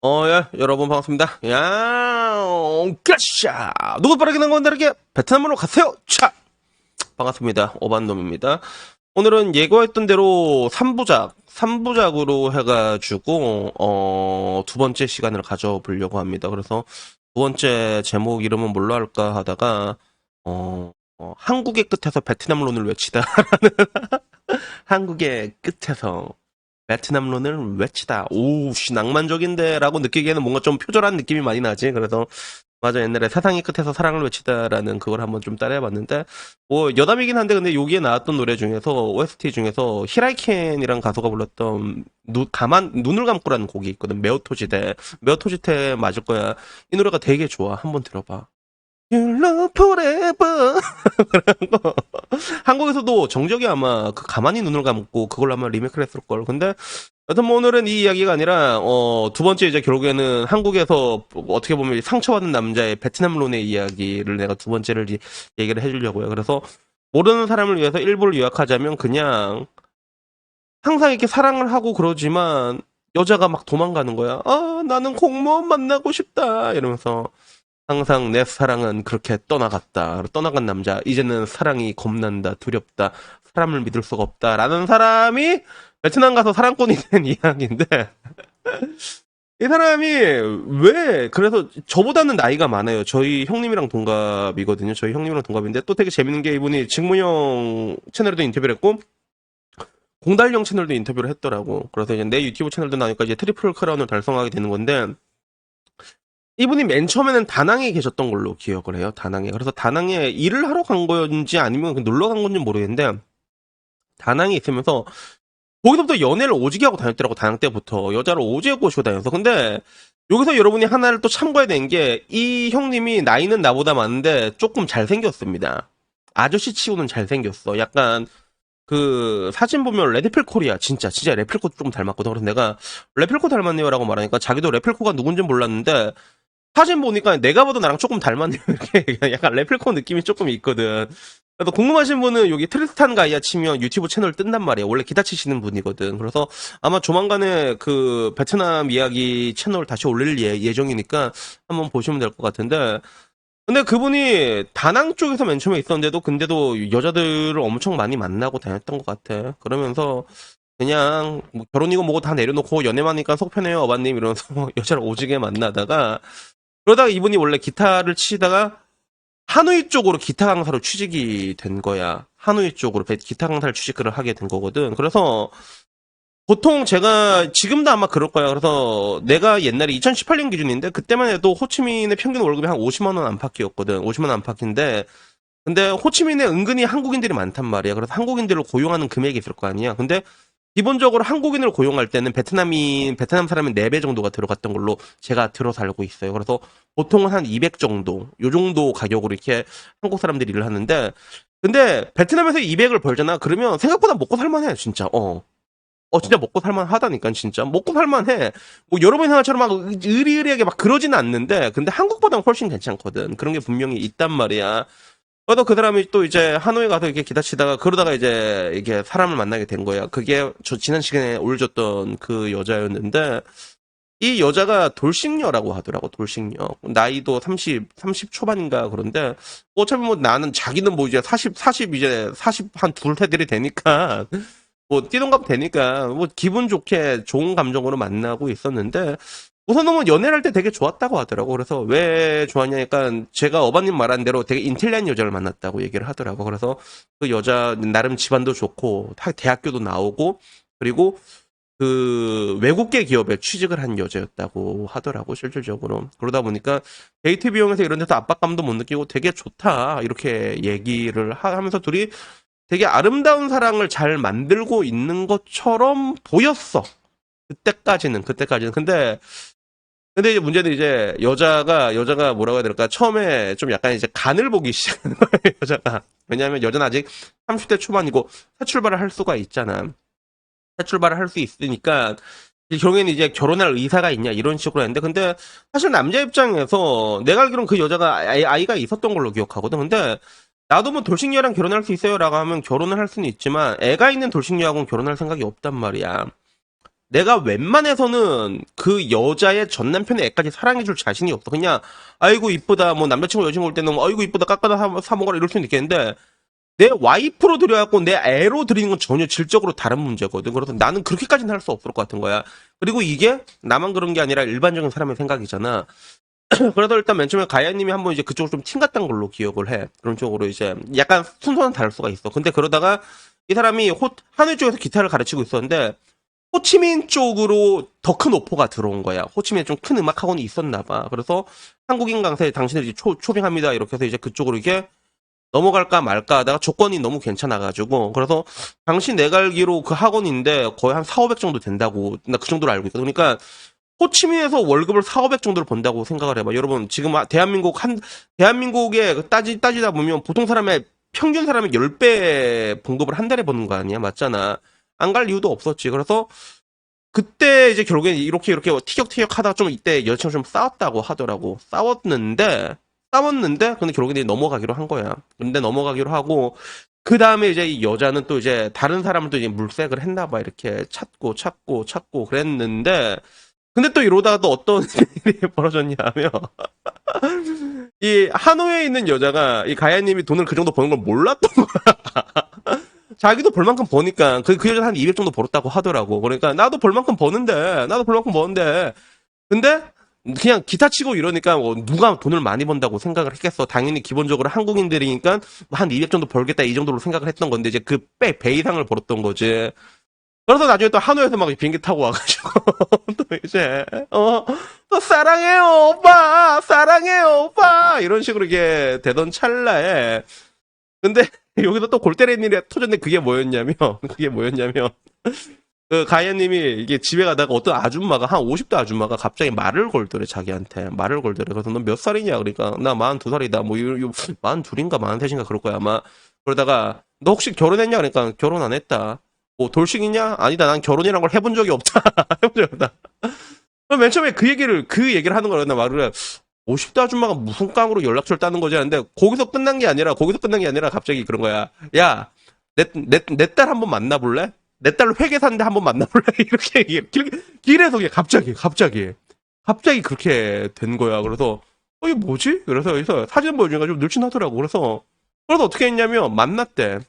예, 여러분 반갑습니다. 까샤! 누구 빠르게 건 다르게 베트남으로 가세요! 차! 반갑습니다. 오반놈입니다. 오늘은 예고했던 대로 3부작으로 해가지고, 두 번째 시간을 가져보려고 합니다. 그래서 두 번째 제목 이름은 뭘로 할까 하다가, 한국의 끝에서 베트남론을 외치다. 한국의 끝에서 베트남론을 외치다. 오우, 씨, 낭만적인데? 라고 느끼기에는 뭔가 좀 표절한 느낌이 많이 나지. 그래서, 맞아, 옛날에 세상의 끝에서 사랑을 외치다라는 그걸 한번 좀 따라해봤는데, 뭐, 여담이긴 한데, 근데 여기에 나왔던 노래 중에서, OST 중에서, 히라이켄이란 가수가 불렀던, 눈을 감고라는 곡이 있거든. 메오토지대. 메오토지대 맞을 거야. 이 노래가 되게 좋아. 한번 들어봐. You love forever. 한국에서도 정적이 아마 그 가만히 눈을 감고 그걸 아마 리메이크를 했을걸. 근데 여튼 뭐 오늘은 이 이야기가 아니라 두 번째 이제 결국에는 한국에서 어떻게 보면 상처받은 남자의 베트남론의 이야기를 내가 두 번째를 얘기를 해주려고요. 그래서 모르는 사람을 위해서 일부를 요약하자면 그냥 항상 이렇게 사랑을 하고 그러지만 여자가 막 도망가는 거야. 아, 나는 공무원 만나고 싶다 이러면서 항상 내 사랑은 그렇게 떠나갔다. 떠나간 남자. 이제는 사랑이 겁난다. 두렵다. 사람을 믿을 수가 없다. 라는 사람이 베트남 가서 사랑꾼이 된 이야기인데, 이 사람이 왜, 그래서 저보다는 나이가 많아요. 저희 형님이랑 동갑이거든요. 저희 형님이랑 동갑인데, 또 되게 재밌는 게 이분이 직무형 채널에도 인터뷰를 했고, 공달형 채널도 인터뷰를 했더라고. 그래서 이제 내 유튜브 채널도 나니까 이제 트리플 크라운을 달성하게 되는 건데, 이분이 맨 처음에는 다낭에 계셨던 걸로 기억을 해요. 다낭에. 그래서 다낭에 일을 하러 간 건지 아니면 놀러 간 건지 모르겠는데 다낭에 있으면서 거기서부터 연애를 오지게 하고 다녔더라고. 다낭 때부터 여자를 오지게 꼬시고 다녀서. 근데 여기서 여러분이 하나를 또 참고해야 되는 게 이 형님이 나이는 나보다 많은데 조금 잘생겼습니다. 아저씨 치고는 잘생겼어. 약간 그 사진 보면 레드필 코리아 진짜 레필코 좀 닮았거든. 그래서 내가 레필코 닮았네요라고 말하니까 자기도 레필코가 누군지 몰랐는데 사진 보니까 내가 봐도 나랑 조금 닮았네요. 이렇게 약간 레플콘 느낌이 조금 있거든. 그래서 궁금하신 분은 여기 트리스탄 가이아 치면 유튜브 채널 뜬단 말이에요. 원래 기타 치시는 분이거든. 그래서 아마 조만간에 그 베트남 이야기 채널 다시 올릴 예정이니까 한번 보시면 될 것 같은데. 근데 그분이 다낭 쪽에서 맨 처음에 있었는데도 근데도 여자들을 엄청 많이 만나고 다녔던 것 같아. 그러면서 그냥 뭐 결혼이고 뭐고 다 내려놓고 연애만 하니까 속 편해요 어바님 이러면서 여자를 오지게 만나다가 그러다가 이분이 원래 기타를 치다가 하노이 쪽으로 기타 강사로 취직이 된 거야. 하노이 쪽으로 기타 강사를 취직을 하게 된 거거든. 그래서 보통 제가 지금도 아마 그럴 거야. 그래서 내가 옛날에 2018년 기준인데 그때만 해도 호치민의 평균 월급이 한 50만 원 안팎이었거든. 50만 원 안팎인데 근데 호치민에 은근히 한국인들이 많단 말이야. 그래서 한국인들을 고용하는 금액이 있을 거 아니야. 근데 기본적으로 한국인을 고용할 때는 베트남 사람이 4배 정도가 들어갔던 걸로 제가 들어서 알고 있어요. 그래서 보통은 한 200 정도, 요 정도 가격으로 이렇게 한국 사람들이 일을 하는데, 근데 베트남에서 200을 벌잖아? 그러면 생각보다 먹고 살만해, 진짜. 진짜 먹고 살만하다니까, 진짜. 먹고 살만해. 뭐, 여러분이 생각처럼 막 의리의리하게 막 그러지는 않는데, 근데 한국보다는 훨씬 괜찮거든. 그런 게 분명히 있단 말이야. 그래도 그 사람이 또 이제 하노이 가서 이렇게 기타 치다가 그러다가 이제 이게 사람을 만나게 된 거야. 그게 저 지난 시간에 올려줬던 그 여자였는데 이 여자가 돌싱녀라고 하더라고. 돌싱녀. 나이도 30 초반인가 그런데 어차피 뭐 나는 자기는 뭐 이제 40 이제 40 한 둘 해들이 되니까 뭐 띠동갑 되니까 뭐 기분 좋게 좋은 감정으로 만나고 있었는데 우선은 뭐 연애를 할 때 되게 좋았다고 하더라고. 그래서 왜 좋았냐니까 제가 어바님 말한 대로 되게 인텔리한 여자를 만났다고 얘기를 하더라고. 그래서 그 여자 나름 집안도 좋고 대학교도 나오고 그리고 그 외국계 기업에 취직을 한 여자였다고 하더라고 실질적으로. 그러다 보니까 데이트 비용에서 이런 데서 압박감도 못 느끼고 되게 좋다 이렇게 얘기를 하면서 둘이 되게 아름다운 사랑을 잘 만들고 있는 것처럼 보였어. 그때까지는. 근데 이제 문제는 이제 여자가 뭐라고 해야 될까? 처음에 좀 약간 이제 간을 보기 시작하는 거예요, 여자가. 왜냐하면 여자는 아직 30대 초반이고 새 출발을 할 수가 있잖아. 새 출발을 할 수 있으니까 결국에는 이제 결혼할 의사가 있냐 이런 식으로 했는데 근데 사실 남자 입장에서 내가 알기로는 그 여자가 아이가 있었던 걸로 기억하거든. 근데 나도 뭐 돌싱녀랑 결혼할 수 있어요라고 하면 결혼을 할 수는 있지만 애가 있는 돌싱녀하고는 결혼할 생각이 없단 말이야. 내가 웬만해서는 그 여자의 전 남편의 애까지 사랑해줄 자신이 없어. 그냥 아이고 이쁘다 뭐 남자친구 여자친구 올 때는 뭐, 아이고 이쁘다 깎아다 사 먹어라 이럴 수는 있겠는데 내 와이프로 들여갖고 내 애로 들이는 건 전혀 질적으로 다른 문제거든. 그래서 나는 그렇게까지는 할 수 없을 것 같은 거야. 그리고 이게 나만 그런 게 아니라 일반적인 사람의 생각이잖아. 그래서 일단 맨 처음에 가야님이 한번 이제 그쪽으로 좀 튕갔던 걸로 기억을 해. 그런 쪽으로 이제 약간 순서는 다를 수가 있어. 근데 그러다가 이 사람이 하노이 쪽에서 기타를 가르치고 있었는데 호치민 쪽으로 더 큰 오퍼가 들어온 거야. 호치민에 좀 큰 음악 학원이 있었나 봐. 그래서 한국인 강사에 당신을 이제 초빙합니다. 이렇게 해서 이제 그쪽으로 이게 넘어갈까 말까 하다가 조건이 너무 괜찮아가지고 그래서 당시 내가 알기로 그 학원인데 거의 한 4, 500 정도 된다고 나 그 정도로 알고 있거든. 그러니까 호치민에서 월급을 4, 500 정도를 번다고 생각을 해봐. 여러분 지금 대한민국에 따지다 보면 보통 사람의 평균 사람의 10배 봉급을 한 달에 버는 거 아니야? 맞잖아. 안 갈 이유도 없었지. 그래서 그때 이제 결국엔 이렇게 티격태격 하다가 좀 이때 여자친구 좀 싸웠다고 하더라고. 싸웠는데 근데 결국엔 넘어가기로 한 거야. 근데 넘어가기로 하고 그 다음에 이제 이 여자는 또 이제 다른 사람을 또 이제 물색을 했나 봐. 이렇게 찾고 그랬는데 근데 또 이러다가 또 어떤 일이 벌어졌냐면 이 하노이에 있는 여자가 이 가야님이 돈을 그 정도 버는 걸 몰랐던 거야. 자기도 벌만큼 버니까 그 여자 한 200 정도 벌었다고 하더라고. 그러니까 나도 벌만큼 버는데 근데 그냥 기타 치고 이러니까 뭐 누가 돈을 많이 번다고 생각을 했겠어. 당연히 기본적으로 한국인들이니까 한 200 정도 벌겠다 이 정도로 생각을 했던 건데 이제 그 배 이상을 벌었던 거지. 그래서 나중에 또 하노이에서 막 비행기 타고 와가지고 또 이제 또 사랑해요 오빠 이런 식으로 이게 되던 찰나에 근데 여기서 또 골 때리는 일이 터졌는데 그게 뭐였냐면 그 가야님이 이게 집에 가다가 어떤 아줌마가 한 50대 아줌마가 갑자기 말을 걸더래 자기한테 말을 걸더래. 그래서 너 몇 살이냐 그러니까 나 42살이다 뭐 42인가 43인가 그럴 거야 아마. 그러다가 너 혹시 결혼했냐 그러니까 결혼 안 했다. 뭐 돌싱이냐? 아니다 난 결혼이란 걸 해본 적이 없다. 해본 적이 없다. 그럼 맨 처음에 그 얘기를 하는 거라 나 말을 해. 50대 아줌마가 무슨 깡으로 연락처를 따는 거지 하는데 거기서 끝난 게 아니라 갑자기 그런 거야. 야, 내 딸 한번 만나볼래? 내 딸 회계사인데 한번 만나볼래? 이렇게 길에서 그냥 갑자기 그렇게 된 거야. 그래서 이게 뭐지? 그래서 사진 보여주니까 좀 늘씬하더라고. 그래서 어떻게 했냐면 만났대.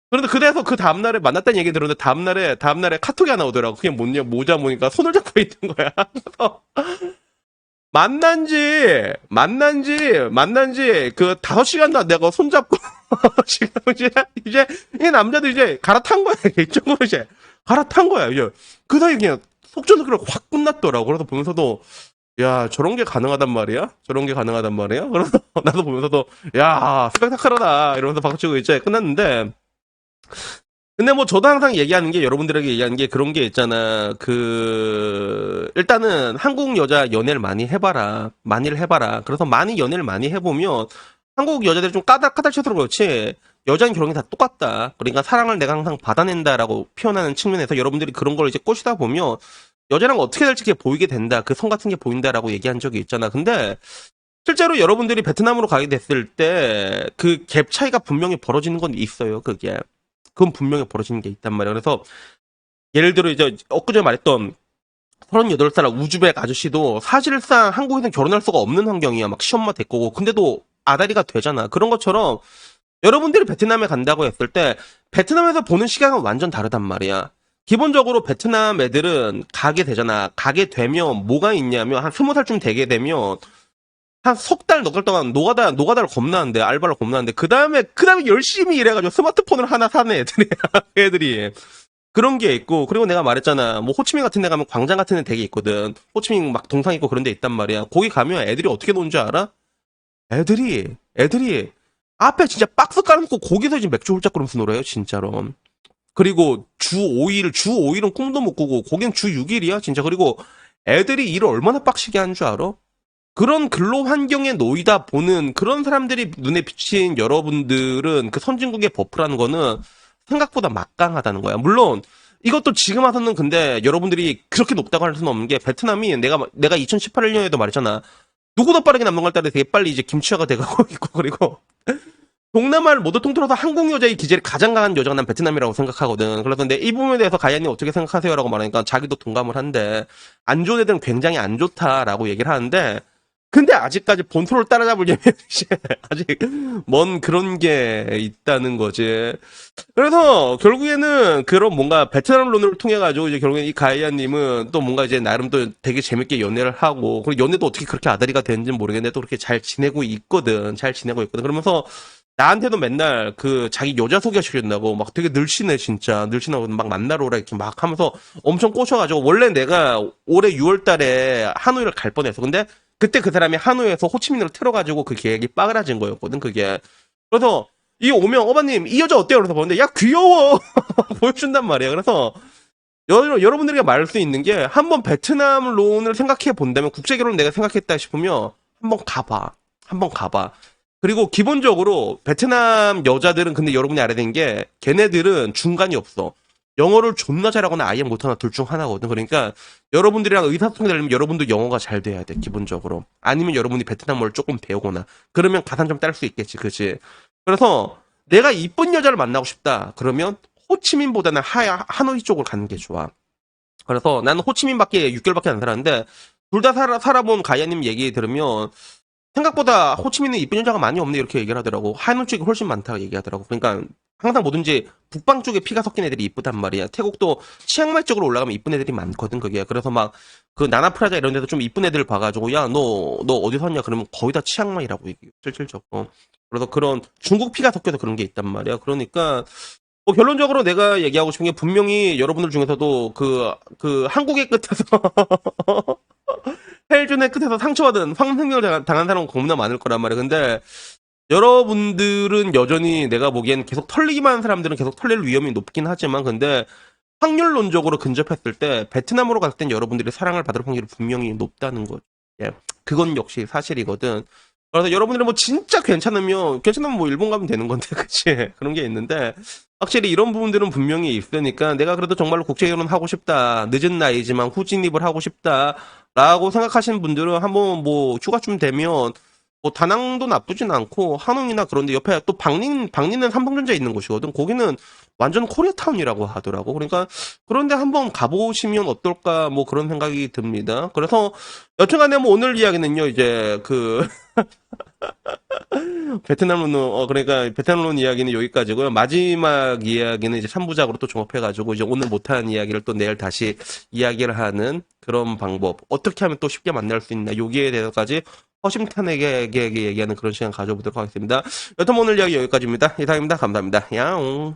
그런데 그래서 그 다음날에 만났다는 얘기 들었는데 다음날에 카톡이 하나 오더라고. 그게 뭐냐 모자 보니까 손을 잡고 있는 거야. 그래서 만난 지 그 5시간도 내가 손잡고 지금 이제 이 남자도 이제 갈아탄 거야. 이쪽으로 이제 갈아탄 거야. 이제 그 사이 그냥 속전속결로 확 끝났더라고. 그래서 보면서도 야 저런 게 가능하단 말이야? 그래서 나도 보면서도 야 스펙타클하다 이러면서 박수치고 이제 끝났는데 근데 뭐 저도 항상 얘기하는 게 여러분들에게 얘기하는 게 그런 게 있잖아. 일단은 한국 여자 연애를 많이 해봐라. 그래서 많이 연애를 많이 해보면 한국 여자들이 좀 까달쳐서 그렇지. 여자는 결혼이 다 똑같다. 그러니까 사랑을 내가 항상 받아낸다라고 표현하는 측면에서 여러분들이 그런 걸 이제 꼬시다 보면 여자랑 어떻게 될지 그게 보이게 된다. 그 선 같은 게 보인다라고 얘기한 적이 있잖아. 근데 실제로 여러분들이 베트남으로 가게 됐을 때 그 갭 차이가 분명히 벌어지는 건 있어요. 그건 분명히 벌어지는 게 있단 말이야. 그래서 예를 들어 이제 엊그제 말했던 38살 우즈벡 아저씨도 사실상 한국에서는 결혼할 수가 없는 환경이야. 막 시엄마 데리고 근데도 아다리가 되잖아. 그런 것처럼 여러분들이 베트남에 간다고 했을 때 베트남에서 보는 시각은 완전 다르단 말이야. 기본적으로 베트남 애들은 가게 되잖아. 가게 되면 뭐가 있냐면 한 20살쯤 되게 되면 한 석 달, 넉 달 동안 노가다를 겁나는데, 알바를 겁나는데, 그 다음에 열심히 일해가지고 스마트폰을 하나 사는 애들이. 그런 게 있고, 그리고 내가 말했잖아. 뭐, 호치민 같은 데 가면 광장 같은 데 되게 있거든. 호치민 막 동상 있고 그런 데 있단 말이야. 거기 가면 애들이 어떻게 노는 줄 알아? 애들이, 앞에 진짜 박스 깔아놓고 거기서 지금 맥주 홀짝 그러면서 놀아요, 진짜로. 그리고 주 5일은 꿈도 못 꾸고, 거긴 주 6일이야, 진짜. 그리고 애들이 일을 얼마나 빡시게 하는 줄 알아? 그런 근로 환경에 놓이다 보는 그런 사람들이 눈에 비친 여러분들은 그 선진국의 버프라는 거는 생각보다 막강하다는 거야. 물론 이것도 지금 와서는 근데 여러분들이 그렇게 높다고 할 수는 없는 게 베트남이 내가 2018년에도 말했잖아. 누구보다 빠르게 남는 걸 따라 되게 빨리 이제 김치화가 돼가고 있고 그리고 동남아를 모두 통틀어서 한국 여자의 기질이 가장 강한 여자가 난 베트남이라고 생각하거든. 그래서 근데 이 부분에 대해서 가야님 어떻게 생각하세요라고 말하니까 자기도 동감을 한데 안 좋은 애들은 굉장히 안 좋다라고 얘기를 하는데 근데 아직까지 본토를 따라잡으려면 아직 먼 그런 게 있다는 거지. 그래서 결국에는 그런 뭔가 베트남론을 통해 가지고 이제 결국엔 이 가이아님은 또 뭔가 이제 나름 또 되게 재밌게 연애를 하고 그리고 연애도 어떻게 그렇게 아다리가 되는지 모르겠는데 또 그렇게 잘 지내고 있거든. 잘 지내고 있거든. 그러면서 나한테도 맨날 그 자기 여자 소개시켜준다고 막 되게 늘씬해 진짜 늘씬하고 막 만나러 오라 이렇게 막 하면서 엄청 꼬셔가지고 원래 내가 올해 6월 달에 하노이를 갈 뻔했어. 근데 그때 그 사람이 하노이에서 호치민으로 틀어가지고 그 계획이 빠그라진 거였거든 그게. 그래서 이 오명 어바님 이 여자 어때요? 그래서 보는데 야 귀여워 보여준단 말이야. 그래서 여러분들에게 말할 수 있는 게 한번 베트남 론을 생각해 본다면 국제 결혼 내가 생각했다 싶으면 한번 가봐. 한번 가봐. 그리고 기본적으로 베트남 여자들은 근데 여러분이 알아야 되는 게 걔네들은 중간이 없어. 영어를 존나 잘하거나 아예 못하나 둘 중 하나거든. 그러니까 여러분들이랑 의사소통이 되려면 여러분도 영어가 잘 돼야 돼. 기본적으로. 아니면 여러분이 베트남어를 조금 배우거나. 그러면 가산 좀 딸 수 있겠지. 그치? 그래서 내가 이쁜 여자를 만나고 싶다. 그러면 호치민보다는 하노이 쪽을 가는 게 좋아. 그래서 나는 호치민밖에 6개월밖에 안 살았는데 둘 다 살아본 가야님 얘기 들으면 생각보다 호치민은 이쁜 여자가 많이 없네 이렇게 얘기를 하더라고. 하노이 쪽이 훨씬 많다고 얘기하더라고. 그러니까 항상 뭐든지 북방 쪽에 피가 섞인 애들이 이쁘단 말이야. 태국도 치앙마이 쪽으로 올라가면 이쁜 애들이 많거든 그게. 그래서 막 그 나나프라자 이런 데서 좀 이쁜 애들 봐가지고 야 너 어디서 왔냐 그러면 거의 다 치앙마이라고 얘기해 실질적으로. 그래서 그런 중국 피가 섞여서 그런 게 있단 말이야. 그러니까 뭐 결론적으로 내가 얘기하고 싶은 게 분명히 여러분들 중에서도 그 한국의 끝에서 헬준의 끝에서 상처받은 황승열 당한 사람은 겁나 많을 거란 말이야. 근데 여러분들은 여전히 내가 보기엔 계속 털리기만 하는 사람들은 계속 털릴 위험이 높긴 하지만 근데 확률론적으로 근접했을 때 베트남으로 갔을 땐 여러분들이 사랑을 받을 확률이 분명히 높다는 거죠. 예. 그건 역시 사실이거든. 그래서 여러분들이 뭐 진짜 괜찮으면 뭐 일본 가면 되는 건데, 그치? 그런 게 있는데, 확실히 이런 부분들은 분명히 있으니까 내가 그래도 정말로 국제결혼 하고 싶다. 늦은 나이지만 후진입을 하고 싶다. 라고 생각하시는 분들은 한번 뭐 휴가쯤 되면 뭐 다낭도 나쁘진 않고 하농이나 그런데 옆에 또 박린은 삼성전자 있는 곳이거든. 거기는 완전 코리아타운이라고 하더라고. 그러니까 그런데 한번 가보시면 어떨까 뭐 그런 생각이 듭니다. 그래서 여튼간에 뭐 오늘 이야기는요 이제 그 베트남론 그러니까 베트남론 이야기는 여기까지고요. 마지막 이야기는 이제 3부작으로 또 종합해가지고 이제 오늘 못한 이야기를 또 내일 다시 이야기를 하는 그런 방법. 어떻게 하면 또 쉽게 만날 수 있나 여기에 대해서까지 허심탄회하게 얘기하는 그런 시간 가져보도록 하겠습니다. 여튼 오늘 이야기 여기까지입니다. 이상입니다. 감사합니다. 야옹.